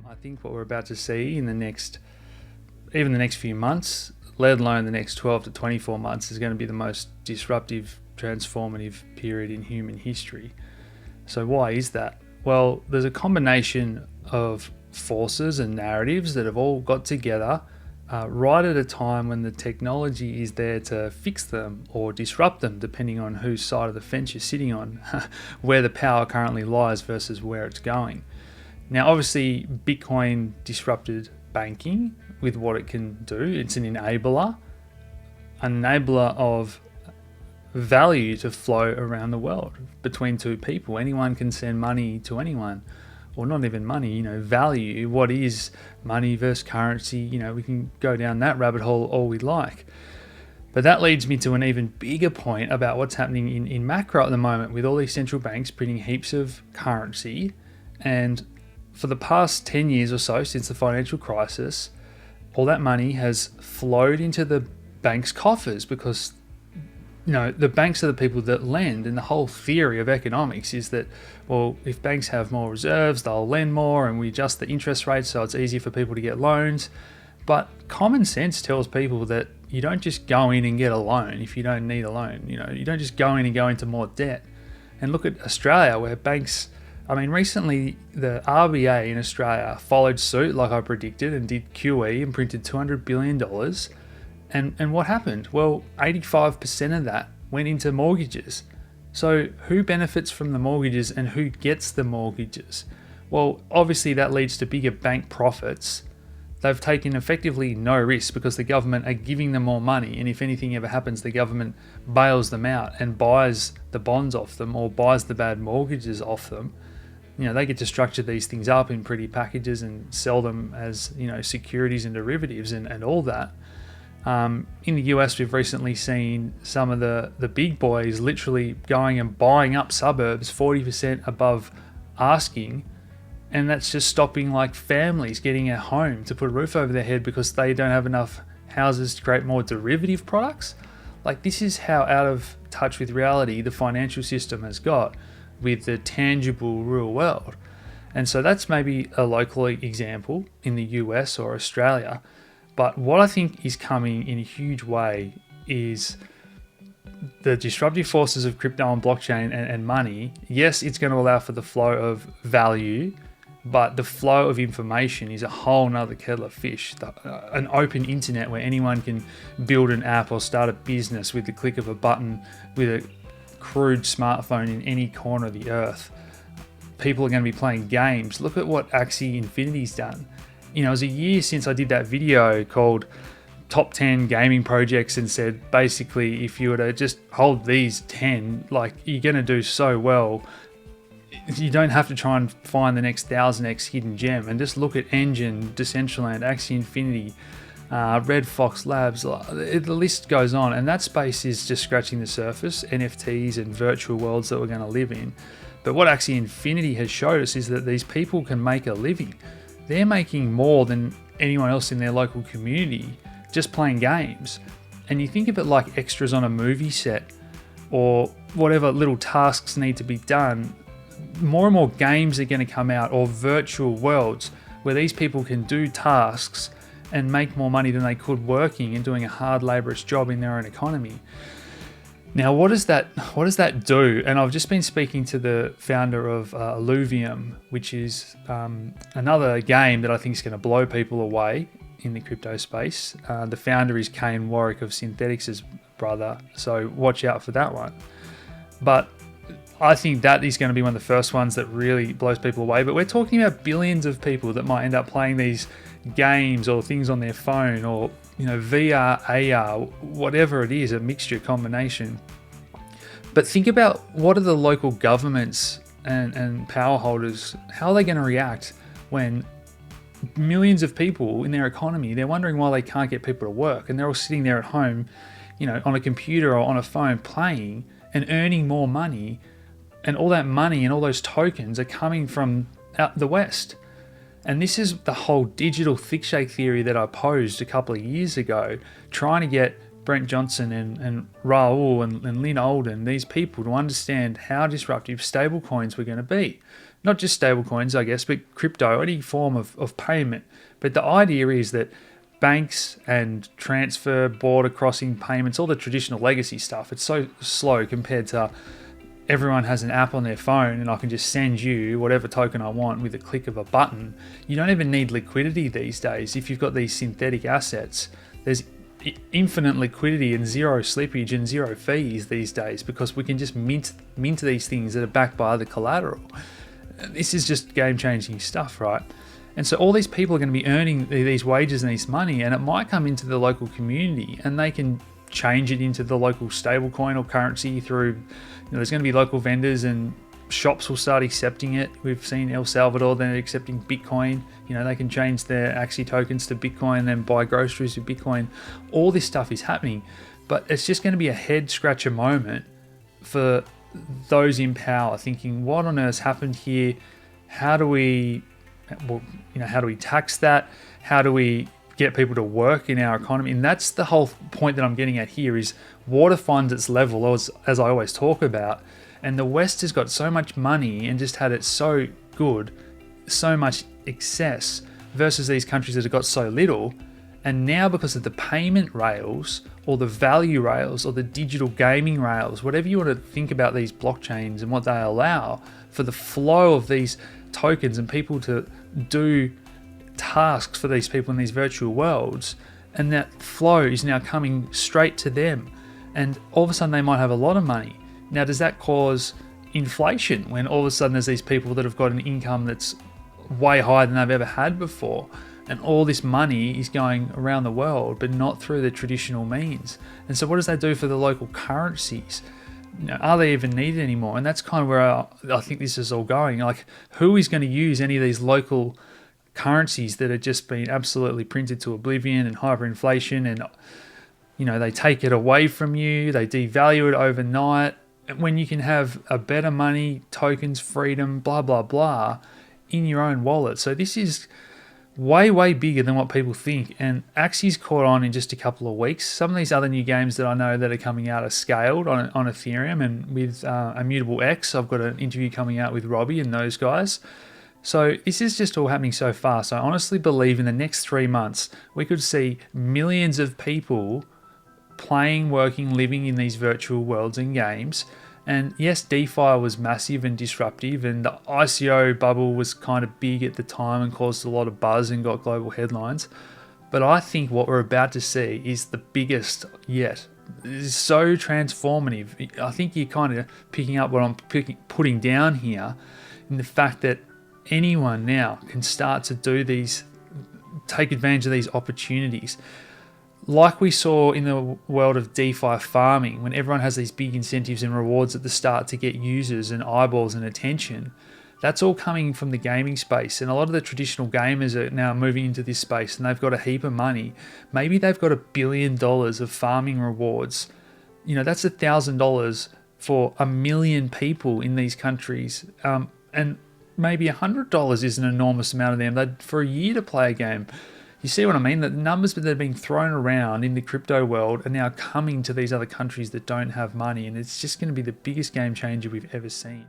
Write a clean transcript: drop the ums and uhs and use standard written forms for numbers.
I think what we're about to see in the next few months, let alone the next 12 to 24 months, is going to be the most disruptive, transformative period in human history. So why is that? Well, there's a combination of forces and narratives that have all got together right at a time when the technology is there to fix them or disrupt them, depending on whose side of the fence you're sitting on, where the power currently lies versus where it's going. Now, obviously, Bitcoin disrupted banking with what it can do. It's an enabler of value to flow around the world between two people. Anyone can send money to anyone, or not even money, value. What is money versus currency? We can go down that rabbit hole all we like. But that leads me to an even bigger point about what's happening in macro at the moment, with all these central banks printing heaps of currency. And for the past 10 years or so, since the financial crisis, all that money has flowed into the banks' coffers because the banks are the people that lend, and the whole theory of economics is that, well, if banks have more reserves, they'll lend more, and we adjust the interest rates so it's easier for people to get loans. But common sense tells people that you don't just go in and get a loan if you don't need a loan. You don't just go in and go into more debt. And look at Australia, where banks, recently the RBA in Australia followed suit like I predicted and did QE and printed $200 billion. And what happened? Well, 85% of that went into mortgages. So who benefits from the mortgages and who gets the mortgages? Well, obviously that leads to bigger bank profits. They've taken effectively no risk because the government are giving them more money. And if anything ever happens, the government bails them out and buys the bonds off them or buys the bad mortgages off them. They get to structure these things up in pretty packages and sell them as, securities and derivatives and all that. In the US, we've recently seen some of the big boys literally going and buying up suburbs 40% above asking, and that's just stopping families getting a home to put a roof over their head because they don't have enough houses to create more derivative products. This is how out of touch with reality the financial system has got with the tangible real world. And so that's maybe a local example in the US or Australia. But what I think is coming in a huge way is the disruptive forces of crypto and blockchain and money. Yes, it's going to allow for the flow of value, but the flow of information is a whole nother kettle of fish. An open internet where anyone can build an app or start a business with the click of a button with a crude smartphone in any corner of the earth. People are going to be playing games. Look at what Axie Infinity's done. It was a year since I did that video called Top 10 Gaming Projects and said, basically, if you were to just hold these 10, you're going to do so well. You don't have to try and find the next 1000x hidden gem, and just look at Engine, Decentraland, Axie Infinity, Red Fox Labs, the list goes on. And that space is just scratching the surface, NFTs and virtual worlds that we're going to live in. But what Axie Infinity has showed us is that these people can make a living. They're making more than anyone else in their local community just playing games. And you think of it like extras on a movie set or whatever little tasks need to be done. More and more games are going to come out, or virtual worlds where these people can do tasks and make more money than they could working and doing a hard laborious job in their own economy. Now, what does that do? And I've just been speaking to the founder of Illuvium, which is another game that I think is going to blow people away in the crypto space. The founder is Kane Warwick of Synthetics' brother, so watch out for that one. But I think that is going to be one of the first ones that really blows people away. But we're talking about billions of people that might end up playing these games or things on their phone, or VR, AR, whatever it is, a mixture, combination. But think about what are the local governments and power holders, how are they going to react when millions of people in their economy, they're wondering why they can't get people to work, and they're all sitting there at home, on a computer or on a phone playing and earning more money, and all that money and all those tokens are coming from out the West. And this is the whole digital thick shake theory that I posed a couple of years ago, trying to get Brent Johnson and Raul and Lynn Olden, these people, to understand how disruptive stablecoins were going to be. Not just stablecoins, I guess, but crypto, any form of payment. But the idea is that banks and transfer, border crossing payments, all the traditional legacy stuff, it's so slow compared to everyone has an app on their phone and I can just send you whatever token I want with a click of a button. You don't even need liquidity these days. If you've got these synthetic assets, there's infinite liquidity and zero slippage and zero fees these days because we can just mint these things that are backed by other collateral. This is just game-changing stuff, right? And so all these people are going to be earning these wages and this money, and it might come into the local community and they can change it into the local stablecoin or currency through, there's going to be local vendors and shops will start accepting it. We've seen El Salvador, they're accepting Bitcoin. They can change their Axie tokens to Bitcoin and then buy groceries with Bitcoin. All this stuff is happening, but it's just going to be a head scratcher moment for those in power thinking, what on earth's happened here? How do we tax that? How do we get people to work in our economy? And that's the whole point that I'm getting at here is water finds its level, as I always talk about. And the West has got so much money and just had it so good, so much excess versus these countries that have got so little. And now because of the payment rails or the value rails or the digital gaming rails, whatever you want to think about these blockchains and what they allow for the flow of these tokens and people to do tasks for these people in these virtual worlds, and that flow is now coming straight to them, and all of a sudden they might have a lot of money. Now, does that cause inflation when all of a sudden there's these people that have got an income that's way higher than they've ever had before, and all this money is going around the world but not through the traditional means? And so what does that do for the local currencies? Are they even needed anymore? And that's kind of where I think this is all going. Like, who is going to use any of these local currencies that have just been absolutely printed to oblivion and hyperinflation, and they take it away from you, they devalue it overnight, when you can have a better money, tokens, freedom, blah blah blah in your own wallet. So this is way bigger than what people think, and Axie's caught on in just a couple of weeks. Some of these other new games that I know that are coming out are scaled on Ethereum, and with Immutable X, I've got an interview coming out with Robbie and those guys. So this is just all happening so fast. I honestly believe in the next 3 months, we could see millions of people playing, working, living in these virtual worlds and games. And yes, DeFi was massive and disruptive, and the ICO bubble was kind of big at the time and caused a lot of buzz and got global headlines. But I think what we're about to see is the biggest yet. It is so transformative. I think you're kind of picking up what I'm putting down here in the fact that anyone now can start to do these, take advantage of these opportunities. Like we saw in the world of DeFi farming, when everyone has these big incentives and rewards at the start to get users and eyeballs and attention, that's all coming from the gaming space. And a lot of the traditional gamers are now moving into this space, and they've got a heap of money. Maybe they've got $1 billion of farming rewards. That's $1,000 for 1 million people in these countries. And maybe $100 is an enormous amount of them for a year to play a game. You see what I mean? The numbers that are being thrown around in the crypto world are now coming to these other countries that don't have money, and it's just going to be the biggest game changer we've ever seen.